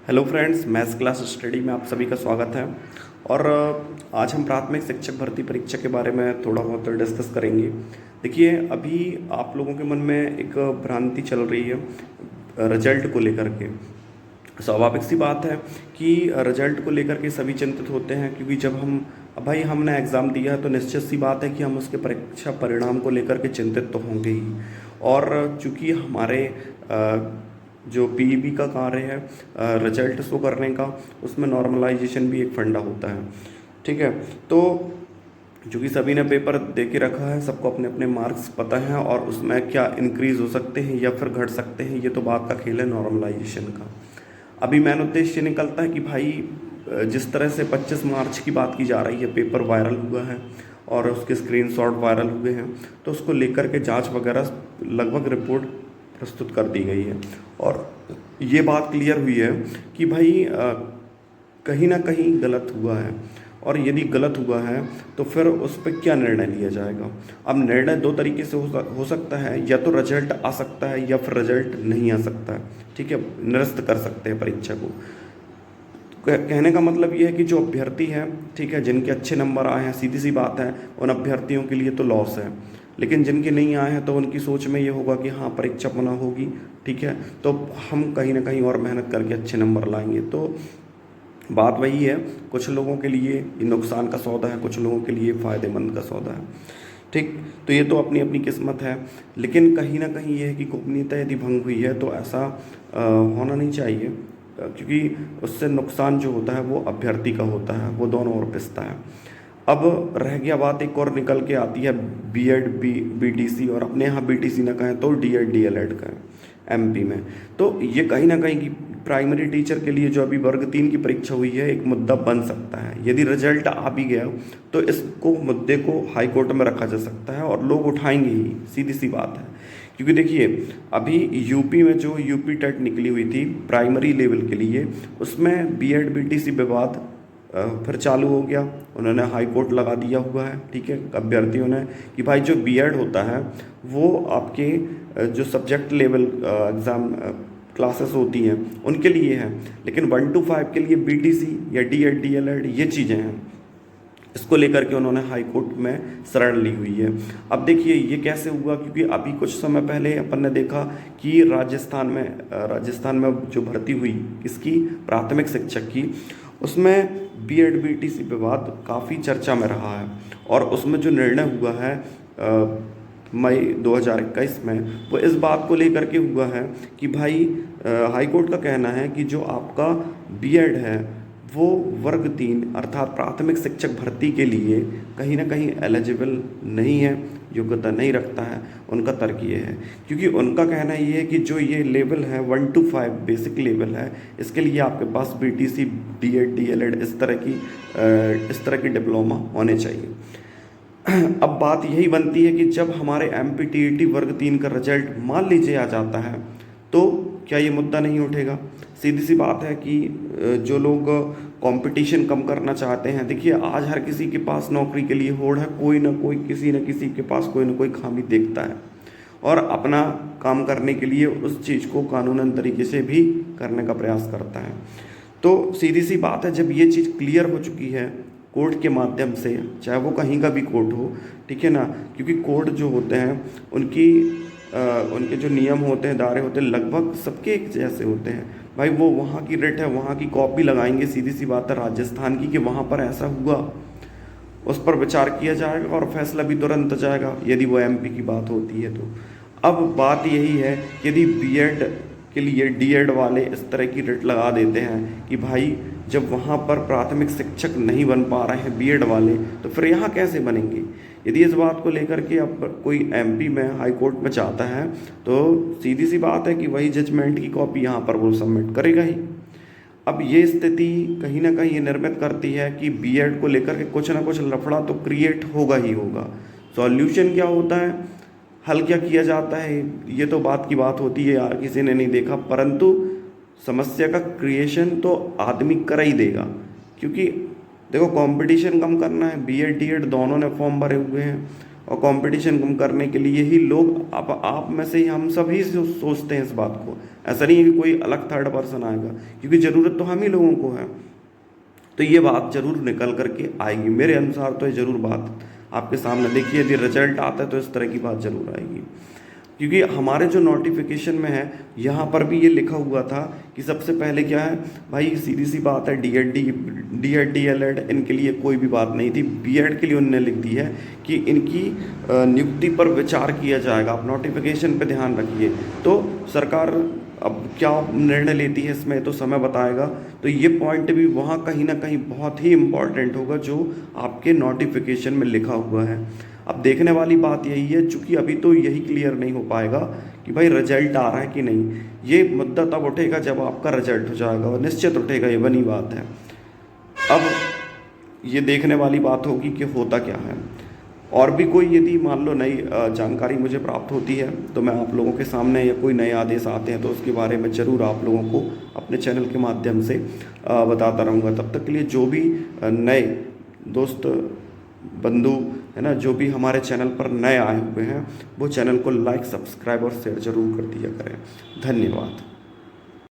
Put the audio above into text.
Hello friends, maths class study में आप सभी का स्वागत है। और आज हम प्राथमिक शिक्षक भर्ती परीक्षा के बारे में थोड़ा बहुत डिस्कस करेंगे। देखिए, अभी आप लोगों के मन में एक भ्रांति चल रही है रिजल्ट को लेकर के। स्वाभाविक सी बात है कि रिजल्ट को लेकर के सभी चिंतित होते हैं, क्योंकि जब हम भाई हमने एग्ज़ाम दिया है तो निश्चित सी बात है कि हम उसके परीक्षा परिणाम को लेकर के चिंतित तो होंगे ही। और चूँकि हमारे जो पीईबी का कार्य है रिजल्ट शो करने का, उसमें नॉर्मलाइजेशन भी एक फंडा होता है। ठीक है, तो चूँकि सभी ने पेपर दे के रखा है, सबको अपने अपने मार्क्स पता हैं और उसमें क्या इंक्रीज़ हो सकते हैं या फिर घट सकते हैं, ये तो बात का खेल है नॉर्मलाइजेशन का। अभी मेन उद्देश्य निकलता है कि भाई जिस तरह से 25 मार्च की बात की जा रही है, पेपर वायरल हुआ है और उसके स्क्रीनशॉट वायरल हुए हैं, तो उसको लेकर के जांच वगैरह लगभग रिपोर्ट प्रस्तुत कर दी गई है। और ये बात क्लियर हुई है कि भाई कहीं ना कहीं गलत हुआ है, और यदि गलत हुआ है तो फिर उस पर क्या निर्णय लिया जाएगा। अब निर्णय दो तरीके से हो सकता है, या तो रिजल्ट आ सकता है या फिर रिजल्ट नहीं आ सकता है। ठीक है, निरस्त कर सकते हैं परीक्षा को। कहने का मतलब ये है कि जो अभ्यर्थी हैं, ठीक है, जिनके अच्छे नंबर आए हैं, सीधी सी बात है, उन अभ्यर्थियों के लिए तो लॉस है। लेकिन जिनके नहीं आए हैं तो उनकी सोच में ये होगा कि हाँ, परीक्षा पुनः होगी, ठीक है, तो हम कहीं ना कहीं और मेहनत करके अच्छे नंबर लाएंगे। तो बात वही है, कुछ लोगों के लिए ये नुकसान का सौदा है, कुछ लोगों के लिए फ़ायदेमंद का सौदा है। ठीक, तो ये तो अपनी अपनी किस्मत है। लेकिन कहीं ना कहीं ये है कि गोपनीयता यदि भंग हुई है तो ऐसा होना नहीं चाहिए, क्योंकि उससे नुकसान जो होता है वो अभ्यर्थी का होता है, वो दोनों ओर पिसता है। अब रह गया बात एक और निकल के आती है बीएड बीटीसी, और अपने यहाँ बीटीसी ना कहें तो डीएड डीएलएड कहें एमपी में। तो ये कहीं ना कहीं की प्राइमरी टीचर के लिए जो अभी वर्ग 3 की परीक्षा हुई है, एक मुद्दा बन सकता है। यदि रिजल्ट आ भी गया तो इसको मुद्दे को हाई कोर्ट में रखा जा सकता है और लोग उठाएंगे ही, सीधी सी बात है। क्योंकि देखिए, अभी यूपी में जो यूपी टेट निकली हुई थी प्राइमरी लेवल के लिए, उसमें बीएड बीटीसी विवाद फिर चालू हो गया। उन्होंने हाई कोर्ट लगा दिया हुआ है, ठीक है, अभ्यर्थियों ने, कि भाई जो बीएड होता है वो आपके जो सब्जेक्ट लेवल एग्ज़ाम क्लासेस होती हैं उनके लिए है, लेकिन 1 to 5 के लिए बीटीसी या डीएड डीएलएड ये चीज़ें हैं। इसको लेकर के उन्होंने हाई कोर्ट में शरण ली हुई है। अब देखिए ये कैसे हुआ, क्योंकि अभी कुछ समय पहले अपन ने देखा कि राजस्थान में जो भर्ती हुई इसकी प्राथमिक शिक्षक की, उसमें बीएड बीटीसी विवाद काफ़ी चर्चा में रहा है। और उसमें जो निर्णय हुआ है मई 2021 में, वो इस बात को लेकर के हुआ है कि भाई हाई कोर्ट का कहना है कि जो आपका बीएड है वो वर्ग 3 अर्थात प्राथमिक शिक्षक भर्ती के लिए कहीं ना कहीं एलिजिबल नहीं है, योग्यता नहीं रखता है। उनका तर्क ये है, क्योंकि उनका कहना ये है कि जो ये लेवल है 1 to 5 बेसिक लेवल है, इसके लिए आपके पास बीटीसी डीएड डीएलएड इस तरह की डिप्लोमा होने चाहिए। अब बात यही बनती है कि जब हमारे एमपीटीईटी वर्ग 3 का रिजल्ट मान लीजिए आ जाता है, तो क्या ये मुद्दा नहीं उठेगा। सीधी सी बात है कि जो लोग कंपटीशन कम करना चाहते हैं, देखिए आज हर किसी के पास नौकरी के लिए होड़ है, कोई ना कोई किसी न किसी के पास कोई ना कोई खामी देखता है और अपना काम करने के लिए उस चीज़ को कानूनन तरीके से भी करने का प्रयास करता है। तो सीधी सी बात है, जब ये चीज़ क्लियर हो चुकी है कोर्ट के माध्यम से, चाहे वो कहीं का भी कोर्ट हो, ठीक है ना, क्योंकि कोर्ट जो होते हैं उनके जो नियम होते हैं, दायरे होते हैं, लगभग सबके एक जैसे होते हैं। भाई वो वहाँ की रेट है, वहाँ की कॉपी लगाएंगे, सीधी सी बात है राजस्थान की, कि वहाँ पर ऐसा हुआ, उस पर विचार किया जाएगा और फैसला भी तुरंत जाएगा, यदि वो एमपी की बात होती है तो। अब बात यही है, यदि बीएड के लिए डीएड वाले इस तरह की रेट लगा देते हैं कि भाई जब वहाँ पर प्राथमिक शिक्षक नहीं बन पा रहे हैं बीएड वाले, तो फिर यहाँ कैसे बनेंगे। यदि इस बात को लेकर के अब कोई एमपी में हाई कोर्ट में चाहता है तो सीधी सी बात है कि वही जजमेंट की कॉपी यहाँ पर वो सबमिट करेगा ही। अब ये स्थिति कहीं ना कहीं ये निर्मित करती है कि बीएड को लेकर के कुछ ना कुछ लफड़ा तो क्रिएट होगा ही होगा। सॉल्यूशन क्या होता है, हल क्या किया जाता है, ये तो बात की बात होती है यार, किसी ने नहीं देखा, परंतु समस्या का क्रिएशन तो आदमी कर ही देगा। क्योंकि देखो कंपटीशन कम करना है, बीएड डीएड दोनों ने फॉर्म भरे हुए हैं और कंपटीशन कम करने के लिए ही लोग आप में से ही हम सभी सोचते हैं इस बात को। ऐसा नहीं है कि कोई अलग थर्ड पर्सन आएगा, क्योंकि ज़रूरत तो हम ही लोगों को है। तो ये बात जरूर निकल करके आएगी, मेरे अनुसार तो ये जरूर बात आपके सामने। देखिए यदि रिजल्ट आता है तो इस तरह की बात जरूर आएगी, क्योंकि हमारे जो नोटिफिकेशन में है यहाँ पर भी ये लिखा हुआ था कि सबसे पहले क्या है भाई, सीधी सी बात है, डीएड डीएलएड इनके लिए कोई भी बात नहीं थी। बीएड के लिए उन्होंने लिख दी है कि इनकी नियुक्ति पर विचार किया जाएगा, आप नोटिफिकेशन पे ध्यान रखिए। तो सरकार अब क्या निर्णय लेती है इसमें तो समय बताएगा। तो ये पॉइंट भी वहाँ कहीं ना कहीं बहुत ही इम्पॉर्टेंट होगा जो आपके नोटिफिकेशन में लिखा हुआ है। अब देखने वाली बात यही है, चूंकि अभी तो यही क्लियर नहीं हो पाएगा कि भाई रिजल्ट आ रहा है कि नहीं। ये मुद्दा तब उठेगा जब आपका रिजल्ट हो जाएगा, और निश्चित उठेगा, ये बनी बात है। अब ये देखने वाली बात होगी कि होता क्या है। और भी कोई यदि मान लो नई जानकारी मुझे प्राप्त होती है तो मैं आप लोगों के सामने, या कोई नए आदेश आते हैं तो उसके बारे में ज़रूर आप लोगों को अपने चैनल के माध्यम से बताता रहूँगा। तब तक के लिए जो भी नए दोस्त बंधु है ना, जो भी हमारे चैनल पर नए आए हुए हैं, वो चैनल को लाइक, सब्सक्राइब और शेयर जरूर कर दिया करें। धन्यवाद।